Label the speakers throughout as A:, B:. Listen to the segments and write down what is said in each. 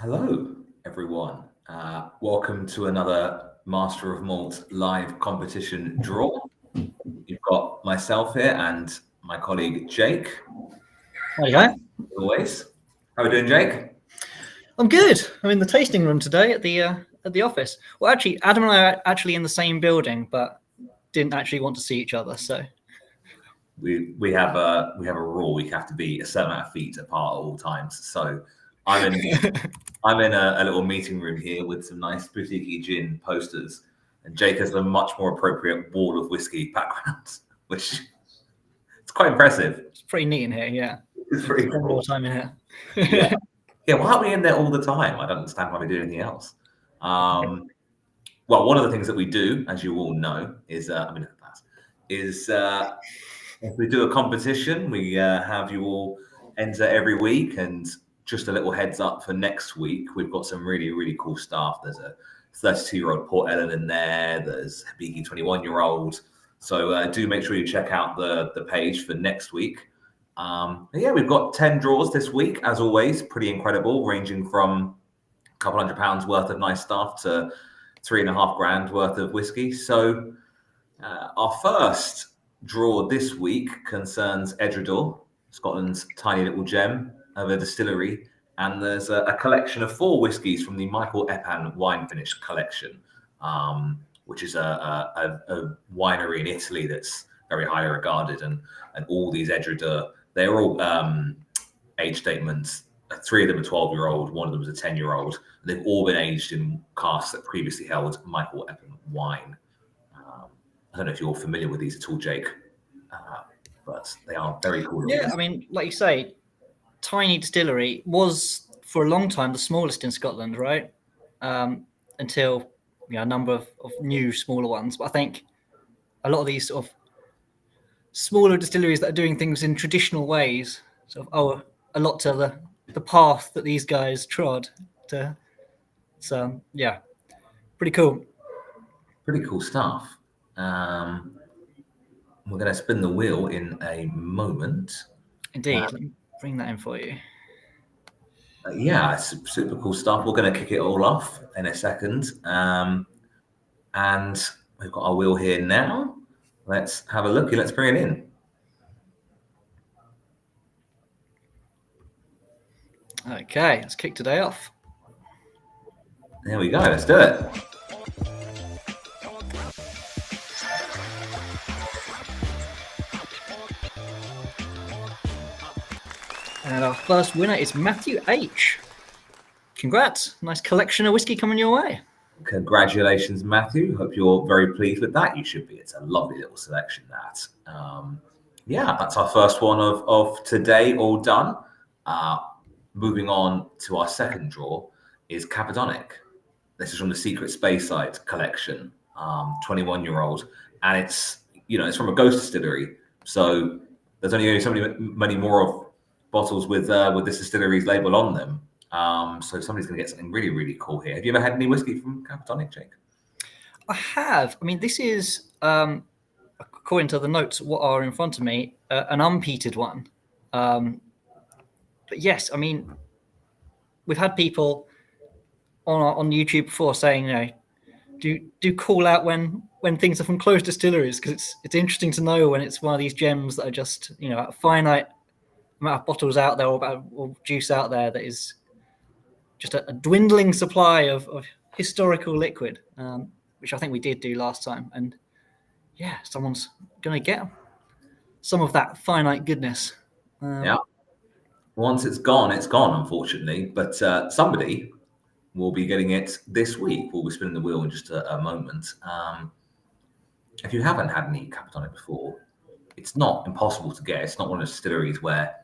A: Hello, everyone. Welcome to another Master of Malt live competition draw. You've got myself here and my colleague Jake.
B: There you go.
A: As always. How are we doing, Jake?
B: I'm good. I'm in the tasting room today at the office. Well, actually, Adam and I are actually in the same building, but didn't actually want to see each other. So
A: we have a rule. We have to be a certain amount of feet apart at all times. So I'm in a little meeting room here with some nice boutique gin posters, and Jake has a much more appropriate wall of whiskey background, which it's quite impressive.
B: It's pretty neat in here. Yeah,
A: It's pretty
B: spend
A: cool.
B: more time in here.
A: Yeah, why aren't we in there all the time? I don't understand why we do anything else. Well, one of the things that we do, as you all know, is if we do a competition, we have you all enter every week. And just a little heads up for next week, we've got some really, really cool stuff. There's a 32-year-old Port Ellen in there. There's a Beaky 21-year-old. So do make sure you check out the page for next week. We've got 10 draws this week, as always, pretty incredible, ranging from a couple £100 worth of nice stuff to $3,500 worth of whiskey. So our first draw this week concerns Edredor, Scotland's tiny little gem of a distillery, and there's a collection of 4 whiskies from the Michael Epan wine finish collection, which is a winery in Italy that's very highly regarded, and all these Edredor, they're all age statements. 3 of them are 12-year-old, 1 of them is a 10-year-old. They've all been aged in casks that previously held Michael Epan wine. I don't know if you're familiar with these at all, Jake, but they are very cool.
B: Yeah, I mean, like you say, tiny distillery was for a long time the smallest in Scotland, right? Until a number of new smaller ones. But I think a lot of these sort of smaller distilleries that are doing things in traditional ways sort of owe a lot to the path that these guys trod. So yeah, pretty cool.
A: Pretty cool stuff. We're going to spin the wheel in a moment.
B: Indeed. Let me bring that in for you.
A: It's super cool stuff. We're going to kick it all off in a second. And we've got our wheel here now. Let's have a look. Let's bring it in.
B: Okay, let's kick today off.
A: There we go. Let's do it.
B: And our first winner is Matthew H. Congrats. Nice collection of whiskey coming your way.
A: Congratulations, Matthew. Hope you're very pleased with that. You should be. It's a lovely little selection, that. That's our first one of today all done. Moving on to our second draw is Caperdonich. This is from the Secret Speyside collection, 21-year-old. And it's from a ghost distillery. So there's only so many more of bottles with this distillery's label on them. So somebody's going to get something really, really cool here. Have you ever had any whiskey from Caperdonich, Jake?
B: I have. I mean, this is, according to the notes, what are in front of me, an unpeated one. But yes, I mean, we've had people on YouTube before saying, do call out when things are from closed distilleries, because it's interesting to know when it's one of these gems that are just a finite amount of bottles out there or juice out there that is just a dwindling supply of historical liquid, which I think we did do last time. And yeah, someone's going to get some of that finite goodness.
A: Once it's gone, unfortunately. But somebody will be getting it this week. We'll be spinning the wheel in just a moment. If you haven't had any Caperdonich before, it's not impossible to get. It's not one of the distilleries where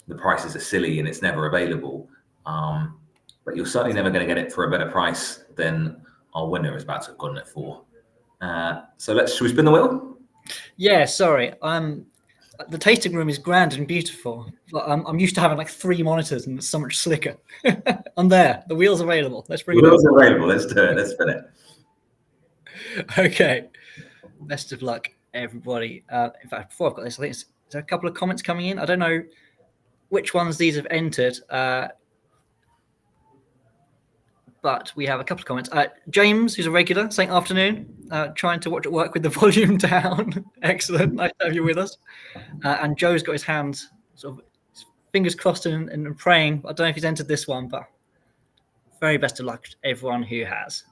A: the prices are silly and it's never available. But you're certainly never going to get it for a better price than our winner is about to have gotten it for. Should we spin the wheel?
B: Yeah, sorry. The tasting room is grand and beautiful, but I'm used to having like 3 monitors and it's so much slicker. I'm there. The wheel's available. Let's bring it.
A: The wheel's available. Let's do it. Let's spin it.
B: Okay. Best of luck, everybody. In fact, before I've got this, I think there's a couple of comments coming in. I don't know which ones these have entered. but we have a couple of comments. James, who's a regular, saying afternoon, trying to watch at work with the volume down. Excellent. Nice to have you with us. And Joe's got his hands sort of fingers crossed and praying. I don't know if he's entered this one, but very best of luck to everyone who has.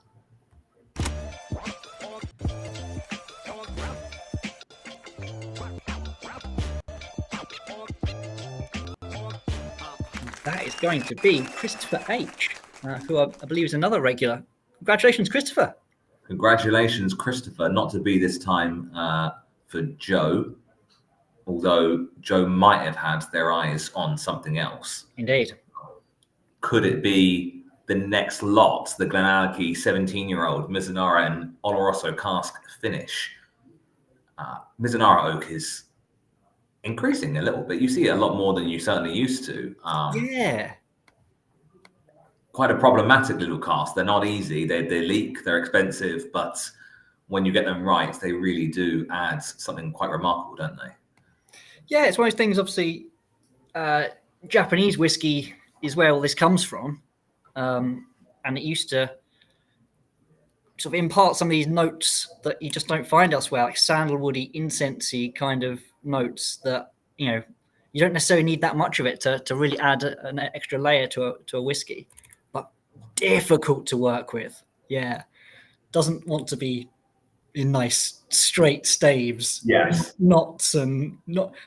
B: That is going to be Christopher H., who I believe is another regular. Congratulations, Christopher.
A: Congratulations, Christopher. Not to be this time for Joe, although Joe might have had their eyes on something else.
B: Indeed.
A: Could it be the next lot, the Glenallachie 17-year-old Mizunara and Oloroso cask finish? Mizunara oak is increasing a little bit. You see it a lot more than you certainly used to.
B: Yeah.
A: Quite a problematic little cask. They're not easy. They leak. They're expensive. But when you get them right, they really do add something quite remarkable, don't they?
B: Yeah, it's one of those things. Obviously, Japanese whiskey is where all this comes from, and it used to sort of impart some of these notes that you just don't find elsewhere, like sandalwoody, incensey kind of notes that, you know, you don't necessarily need that much of it to really add an extra layer to a whiskey, but difficult to work with. Yeah. Doesn't want to be in nice straight staves.
A: Yes.
B: Knots and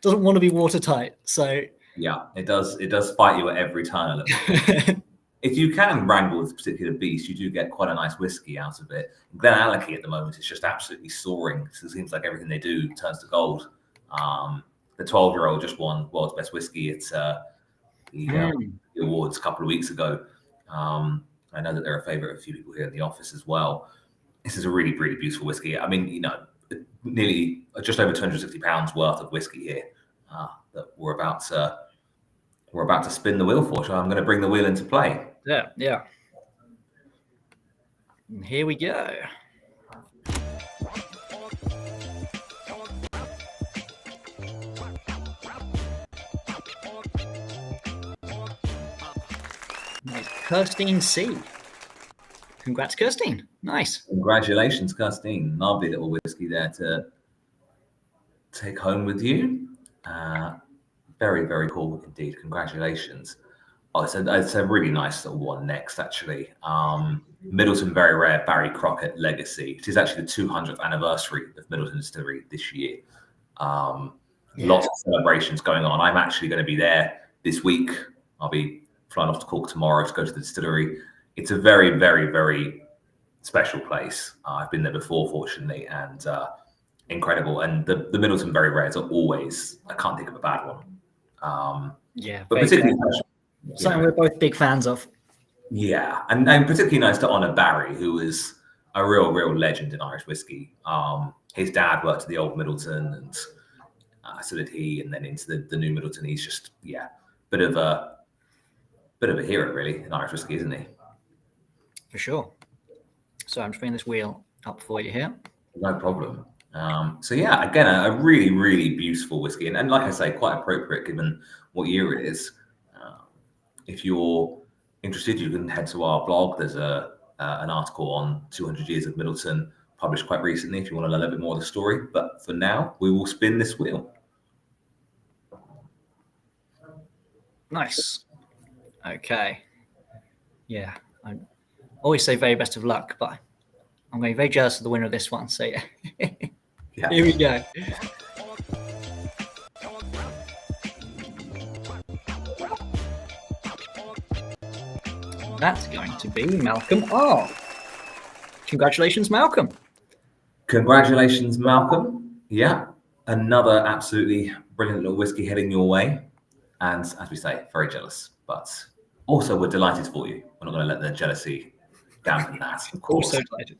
B: doesn't want to be watertight. So
A: yeah, it does fight you at every turn a little bit. If you can wrangle this particular beast, you do get quite a nice whiskey out of it. Glenallachie at the moment is just absolutely soaring. So it seems like everything they do turns to gold. The 12-year-old just won World's Best Whiskey at the awards a couple of weeks ago. I know that they're a favourite of a few people here in the office as well. This is a really, really beautiful whiskey. I mean, you know, nearly just over 260 pounds worth of whiskey here that we're about to spin the wheel for. So I'm going to bring the wheel into play.
B: Yeah. And here we go. Nice. Kirstine C. Congrats, Kirstine. Nice.
A: Congratulations, Kirstine. Lovely little whiskey there to take home with you. Very, very cool indeed. Congratulations. Oh, it's a really nice little one next, actually. Middleton Very Rare Barry Crockett Legacy. It is actually the 200th anniversary of Middleton Distillery this year. Lots of celebrations going on. I'm actually going to be there this week. I'll be flying off to Cork tomorrow to go to the distillery. It's a very, very, very special place. I've been there before, fortunately, and incredible. And the Middleton Very Rares are always, I can't think of a bad one. But particularly special.
B: Something we're both big fans of.
A: Yeah, and particularly nice to honour Barry, who is a real legend in Irish whiskey. His dad worked at the old Middleton, and so did he, and then into the new Middleton. He's just bit of a hero, really, in Irish whiskey, isn't he?
B: For sure. So I'm just bringing this wheel up for you here.
A: No problem. So yeah, again, a really, really beautiful whiskey, and like I say, quite appropriate given what year it is. If you're interested, you can head to our blog. There's an article on 200 years of Middleton published quite recently if you want to learn a little bit more of the story. But for now, we will spin this wheel.
B: Nice. Okay. Yeah. I always say very best of luck, but I'm going to be very jealous of the winner of this one. So yeah. Here we go. That's going to be Malcolm R. Congratulations, Malcolm.
A: Congratulations, Malcolm. Yeah, another absolutely brilliant little whiskey heading your way. And as we say, very jealous, but also we're delighted for you. We're not going to let the jealousy dampen that, of course.
B: Also delighted.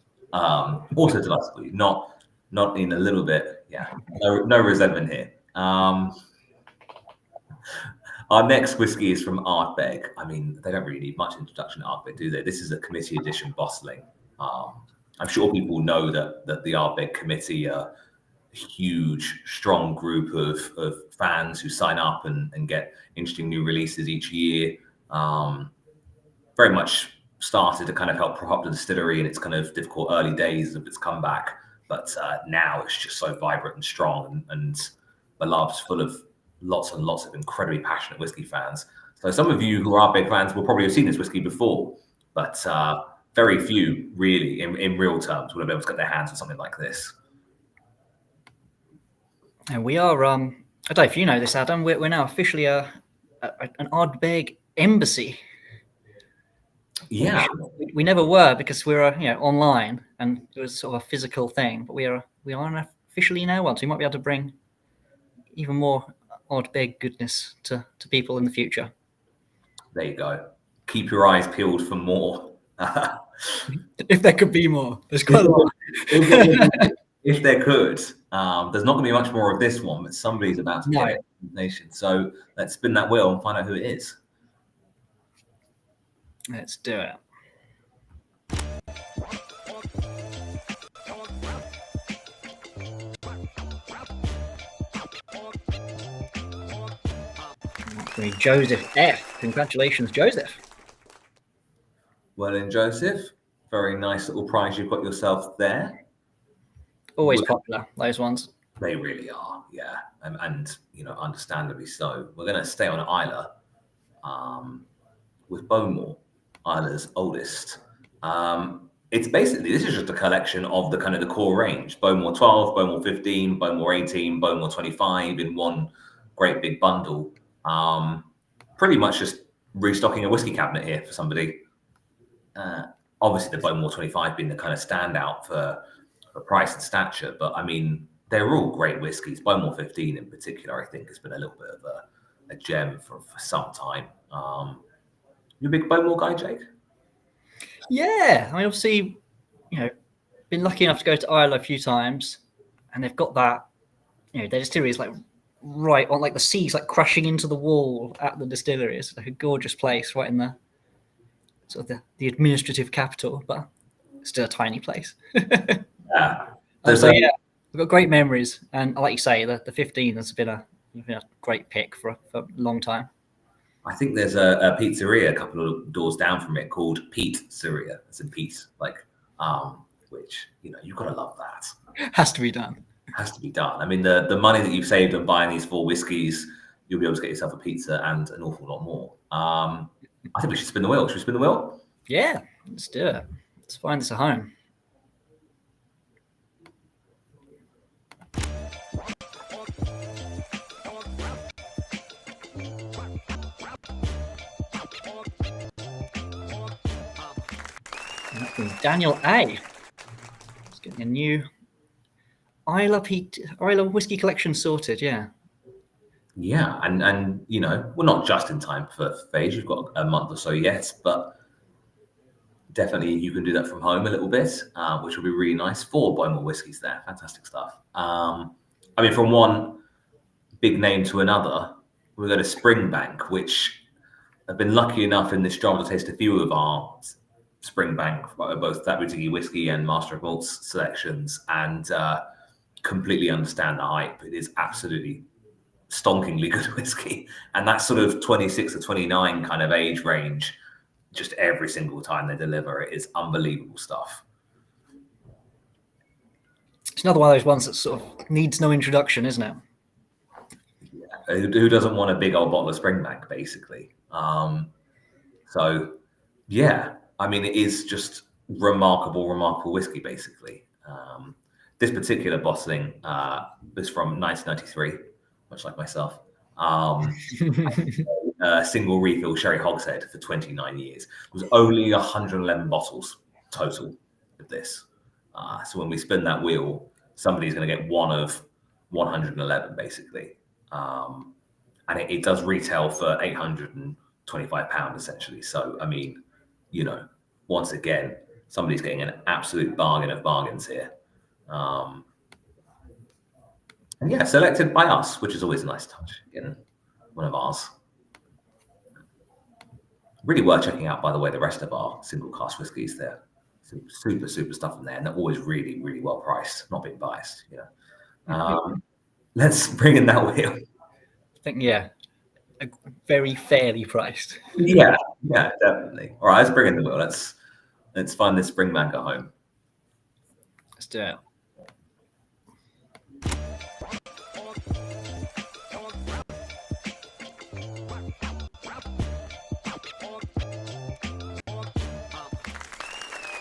A: Also delighted for you. Not in a little bit. Yeah, no resentment here. Our next whiskey is from Ardbeg. I mean, they don't really need much introduction to Ardbeg, do they? This is a committee edition bottling. I'm sure people know that the Ardbeg committee are a huge, strong group of fans who sign up and get interesting new releases each year. Very much started to kind of help prop up the distillery in its kind of difficult early days of its comeback. But now it's just so vibrant and strong and beloved, full of lots and lots of incredibly passionate whiskey fans. So some of you who are big fans will probably have seen this whiskey before, but very few really, in real terms, will have been able to get their hands on something like this.
B: And we are, I don't know if you know this, Adam, we're now officially an Ardbeg embassy.
A: Yeah,
B: we never were because we're online and it was sort of a physical thing, but we are officially now one, so we might be able to bring even more Ardbeg goodness to people in the future.
A: There you go. Keep your eyes peeled for more.
B: If there could be more, there's quite a lot.
A: If there could, there's not going to be much more of this one, but somebody's about to get it. So let's spin that wheel and find out who it is.
B: Let's do it. Joseph F. Congratulations, Joseph.
A: Well in, Joseph. Very nice little prize you've got yourself there.
B: Always popular, those ones.
A: They really are, yeah. And understandably so. We're going to stay on Islay with Bowmore, Islay's oldest. It's basically, this is just a collection of the kind of the core range. Bowmore 12, Bowmore 15, Bowmore 18, Bowmore 25 in one great big bundle. Pretty much just restocking a whiskey cabinet here for somebody. Obviously, the Bowmore 25 being the kind of standout for price and stature, but I mean, they're all great whiskies. Bowmore 15 in particular, I think, has been a little bit of a gem for some time. You a big Bowmore guy, Jake?
B: Yeah, I mean, obviously, been lucky enough to go to Islay a few times, and they've got that, their distillery is like right on, like the sea's like crashing into the wall at the distillery. It's like a gorgeous place right in the sort of the administrative capital, but still a tiny place.
A: Yeah.
B: We've got great memories, and like you say, the 15 has been a great pick for a long time.
A: I think there's a pizzeria a couple of doors down from it called Pete-zeria. It's in Pete, which you've got to love that.
B: Has to be done.
A: Has to be done. I mean, the money that you've saved on buying these 4 whiskies, you'll be able to get yourself a pizza and an awful lot more. I think we should spin the wheel. Should we spin the wheel?
B: Yeah, let's do it. Let's find this a home. Daniel A. Just getting a new Islay whiskey collection sorted, yeah.
A: Yeah, and we're not just in time for phase. You've got a month or so yet, but definitely you can do that from home a little bit, which will be really nice. 4 Bowmore whiskies there, fantastic stuff. I mean, from one big name to another, we go to Springbank, which I've been lucky enough in this job to taste a few of our Springbank, both that boutique whiskey and Master of Malts selections, and completely understand the hype. It is absolutely stonkingly good whiskey, and that sort of 26 to 29 kind of age range, just every single time they deliver it is unbelievable stuff.
B: It's another one of those ones that sort of needs no introduction, isn't it?
A: Yeah. Who doesn't want a big old bottle of Springbank, basically? So yeah, I mean, it is just remarkable whiskey, basically. This particular bottling is from 1993, much like myself. Single refill sherry hogshead for 29 years. It was only 111 bottles total of this. So when we spin that wheel, somebody's going to get one of 111, basically. And it does retail for £825, essentially. So, I mean, once again, somebody's getting an absolute bargain of bargains here. And yeah, selected by us, which is always a nice touch. Getting one of ours. Really worth checking out, by the way, the rest of our single cask whiskies there. Some super stuff in there, and they're always really, really well priced, not being biased. Let's bring in that wheel.
B: I think, yeah. very fairly priced.
A: Yeah, definitely. All right, let's bring in the wheel. Let's find this Springbank at home.
B: Let's do it.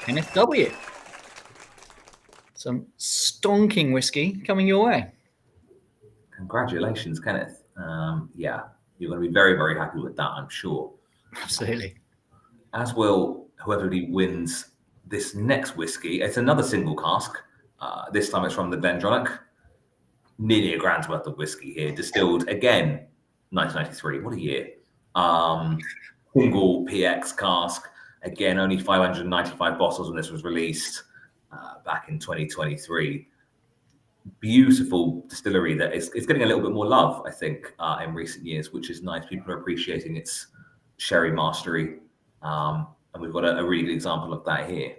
B: NFW. Some stonking whiskey coming your way.
A: Congratulations, Kenneth. Yeah, you're going to be very, very happy with that, I'm sure.
B: Absolutely.
A: As will whoever wins this next whiskey. It's another single cask. This time it's from the Caperdonich. Nearly a grand's worth of whiskey here, distilled again, 1993. What a year! Single PX cask. Again, only 595 bottles when this was released back in 2023. Beautiful distillery that it's getting a little bit more love, I think, in recent years, which is nice. People are appreciating its sherry mastery, and we've got a really good example of that here.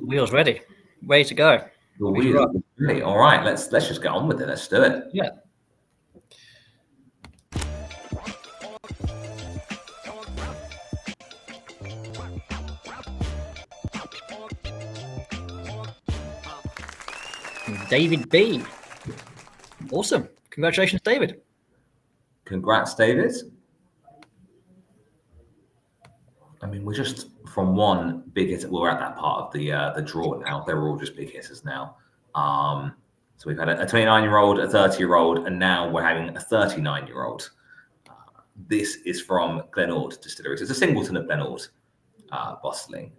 B: Wheels ready to go.
A: The wheel, really. All right, let's just get on with it. Let's do it.
B: Yeah. David B. Awesome. Congratulations, David.
A: Congrats, David. I mean, we're just from one big hitter. We're at that part of the draw now. They're all just big hitters now. So we've had a 29-year-old, a 30-year-old, and now we're having a 39-year-old. This is from Glen Ord Distilleries. It's a Singleton of Glen Ord bottling.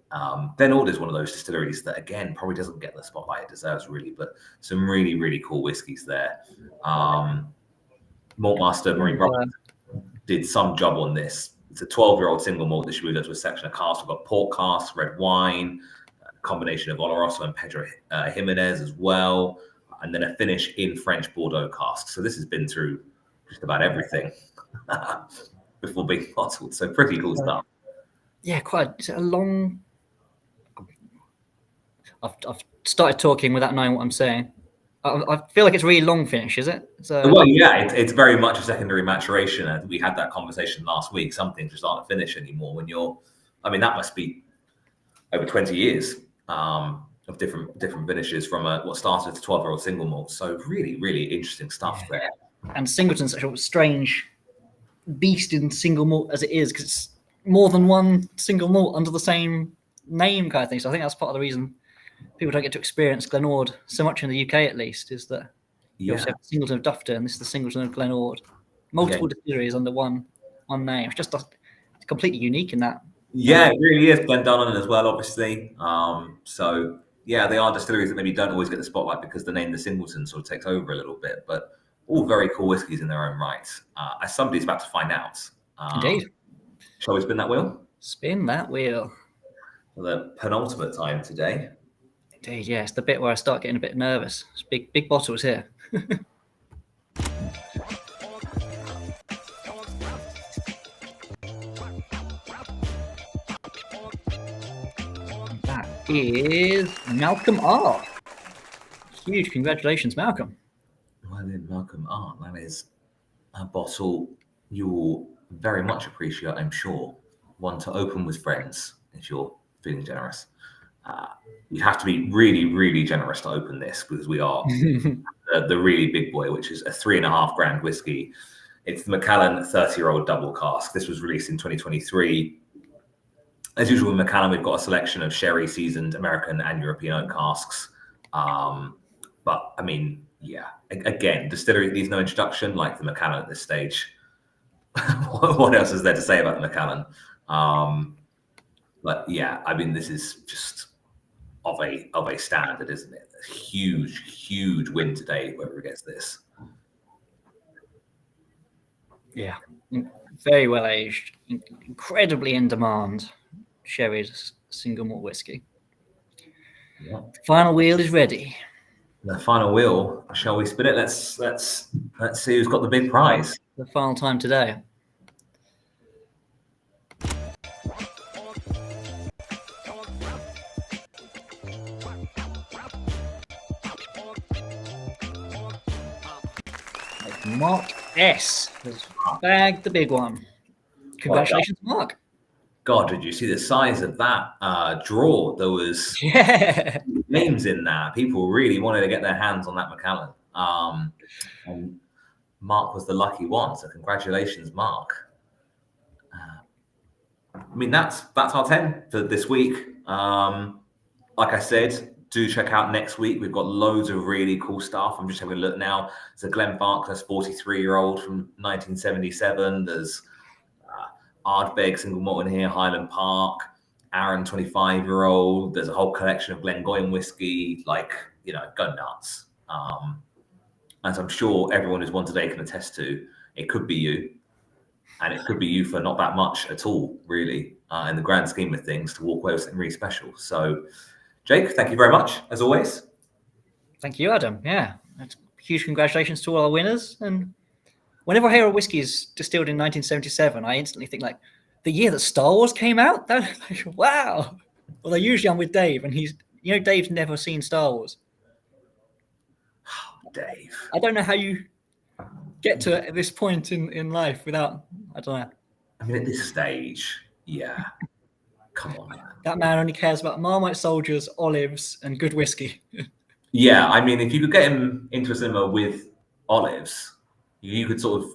A: Glen Ord is one of those distilleries that, again, probably doesn't get the spotlight it deserves, really, but some really, really cool whiskies there. Maltmaster Marie Roberts did some job on this. It's a 12-year-old single malt distributed to a section of casks. We've got port casks, red wine, a combination of Oloroso and Pedro Jimenez as well, and then a finish in French Bordeaux casks. So this has been through just about everything before being bottled. So pretty cool stuff. Yeah,
B: quite a long. I've started talking without knowing what I'm saying. I feel like it's really long finish, is it?
A: Well, yeah, it's very much a secondary maturation. I think we had that conversation last week. Some things just aren't a finish anymore when you're. I mean, that must be over 20 years of different finishes from what started as a 12-year-old single malt. So really, really interesting stuff there.
B: And Singleton's such a strange beast in single malt as it is, because it's more than one single malt under the same name kind of thing. So I think that's part of the reason people don't get to experience Glen Ord so much in the UK, at least, is that you also have Singleton of Dufton, and this is the Singleton of Glen Ord. Multiple distilleries under one name. It's just completely unique in that.
A: Yeah, it really is. Glendunnan as well, obviously. So yeah, they are distilleries that maybe don't always get the spotlight because the name the Singleton sort of takes over a little bit, but all very cool whiskies in their own right. As somebody's about to find out.
B: Indeed.
A: Shall we spin that wheel?
B: Spin that wheel.
A: For the penultimate time today.
B: Indeed, yeah. It's the bit where I start getting a bit nervous. It's big bottles here. That is Malcolm R. Huge congratulations, Malcolm.
A: Well then, Malcolm R. That is a bottle you will very much appreciate, I'm sure. One to open with friends if you're feeling generous. You have to be really, really generous to open this because we are the really big boy, which is a 3.5 grand whiskey. It's the Macallan 30-year-old double cask. This was released in 2023. As usual with Macallan, we've got a selection of sherry seasoned American and European oak casks. But I mean, yeah, again, distillery needs no introduction like the Macallan at this stage. What else is there to say about the Macallan? But yeah, I mean, this is just of a standard, isn't it? A huge win today, whoever gets this.
B: Yeah, very well aged, incredibly in demand. Sherry's single malt whiskey.
A: Yeah.
B: Final wheel is ready.
A: The final wheel. Shall we spin it? Let's see who's got the big prize.
B: The final time today. Mark S. has bagged the big one. Congratulations, Mark.
A: God, did you see the size of that draw? There was names in there. People really wanted to get their hands on that Macallan. And Mark was the lucky one. So congratulations, Mark. I mean, that's our 10 for this week. Like I said, do check out next week. We've got loads of really cool stuff. I'm just having a look now. There's a Glenn Barkler's 43-year-old from 1977. There's Ardbeg single malt in here, Highland Park, Aaron 25-year-old. There's a whole collection of Glengoyne whiskey. Like, go nuts. As I'm sure everyone who's won today can attest to, it could be you. And it could be you for not that much at all, really, in the grand scheme of things, to walk away with something really special. So, Jake, thank you very much, as always.
B: Thank you, Adam. Yeah, huge congratulations to all our winners. And whenever I hear a whiskey is distilled in 1977, I instantly think, like, the year that Star Wars came out? Wow. Although usually I'm with Dave, and Dave's never seen Star Wars.
A: Dave.
B: I don't know how you get to at this point in life without, I don't know.
A: I mean, at this stage, yeah. Come on, man.
B: That man only cares about Marmite soldiers, olives, and good whiskey.
A: Yeah, I mean, if you could get him into a cinema with olives, you could sort of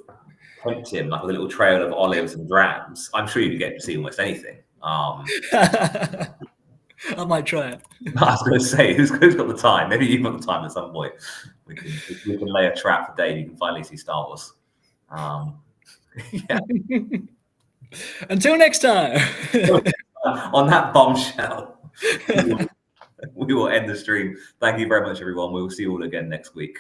A: point him like with a little trail of olives and drams. I'm sure you could get to see almost anything.
B: I might try it.
A: I was going to say, who's got the time? Maybe you've got the time at some point. We can lay a trap for Dave. You can finally see Star Wars. Yeah.
B: Until next time.
A: On that bombshell, we will end the stream. Thank you very much, everyone. We will see you all again next week.